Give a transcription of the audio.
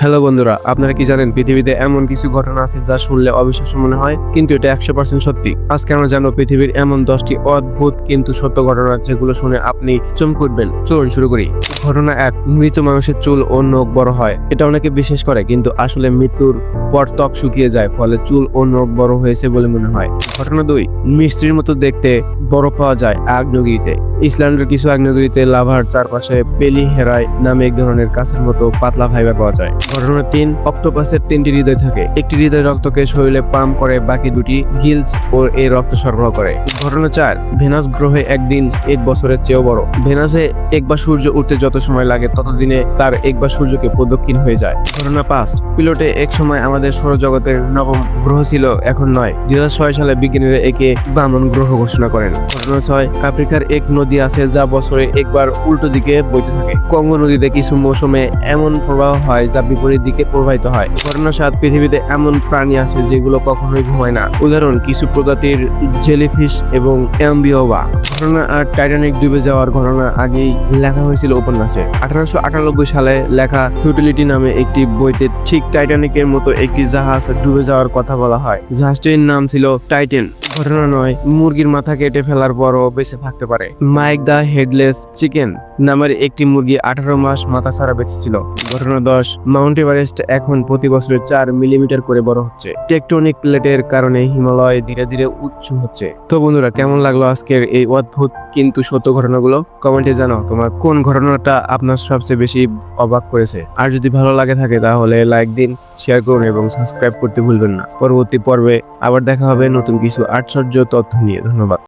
Hello বন্ধুরা, আপনারা কি জানেন পৃথিবীতে এমন কিছু ঘটনা আছে যা শুনলে অবিশ্বাস্য মনে হয়, কিন্তু এটা 100% সত্যি। আজকে আমরা জানবো পৃথিবীর এমন 10টি অদ্ভুত কিন্তু সত্য ঘটনা যেগুলো শুনে আপনি চমকে উঠবেন। চলুন শুরু করি। ঘটনা 1, মৃত মানুষের চুল ও নখ বড় হয়। এটা অনেকে বিশ্বাস করে, কিন্তু আসলে মৃত্যুর পর ত্বক শুকিয়ে যায়, ফলে চুল ও নখ বড় হয়েছে বলে মনে হয়। ঘটনা 2, মিস্ত্রির মতো দেখতে বড় পাওয়া যায় আগ্নেয়গিরিতে। ইসল্যান্ডের কিছু আগ্নেয়গিরিতে লাভার চারপাশে পেলিহেরাই নামে এক ধরনের কাঁচের মতো পাতলা ফাইবার পাওয়া যায়। ঘটনা 3, অক্টোপাসের 3টি হৃদয় থাকে। একটি হৃদয় রক্তকে শরীরে পাম্প করে, বাকি দুটি গিলস ও এই রক্ত সরবরাহ করে। ঘটনা 4, ভেনাস গ্রহে একদিন 1 বছরের চেয়েও বড়। ভেনাসে একবার সূর্য উঠতে যত সময় লাগে ততদিনে তার একবার সূর্যকে প্রদক্ষিণ হয়ে যায়। ঘটনা 5, প্লুটো এক সময় আমাদের সৌরজগতের নবম গ্রহ ছিল, এখন নয়। 2006 সালে বিজ্ঞানীরা একে বামন গ্রহ ঘোষণা করেন। ঘটনা 6, আফ্রিকার এক নদী আছে যা বছরে একবার উল্টো দিকে বইতে থাকে। কঙ্গো নদীতে কিছু মৌসুমে এমন প্রবাহ হয় যা বিপরীত দিকে প্রবাহিত হয়। ঘটনা 7, পৃথিবীতে এমন প্রাণী আছে যেগুলো কখনোই ঘুমায় না। উদাহরণ কিছু প্রজাতির জেলিফিশ এবং অ্যাম্বিওবা। ঘটনা 8, টাইটানিক ডুবে যাওয়ার ঘটনা আগেই লেখা হয়েছিল উপন্যাসে। 1898 সালে লেখা ফিউটিলিটি নামে একটি বইতে ঠিক টাইটানিকের মতো একটি জাহাজ ডুবে যাওয়ার কথা বলা হয়। জাহাজটির নাম ছিল টাইটেন। ঘটনা 9, মুরগির মাথা কেটে ফেলার পরও বেঁচে থাকতে পারে। মাইক দ্য হেডলেস চিকেন নামের একটি মুরগি 18 মাস মাথা ছাড়া বেঁচে ছিল। ঘটনা 10, মাউন্ট এভারেস্ট এখন প্রতি বছরে 4 মিলিমিটার করে বড় হচ্ছে। টেকটনিক প্লেটের কারণে হিমালয় ধীরে ধীরে উঁচু হচ্ছে। তো বন্ধুরা, কেমন লাগলো আজকের এই অদ্ভুত কিন্তু সত্য ঘটনাগুলো? কমেন্টে জানাও তোমার কোন ঘটনাটা আপনার সবচেয়ে বেশি অবাক করেছে। আর যদি ভালো লাগে থাকে তাহলে লাইক দিন, শেয়ার করুন এবং সাবস্ক্রাইব করতে ভুলবেন না। পরবর্তী পর্বে আবার দেখা হবে নতুন কিছু আশ্চর্য তথ্য নিয়ে। ধন্যবাদ।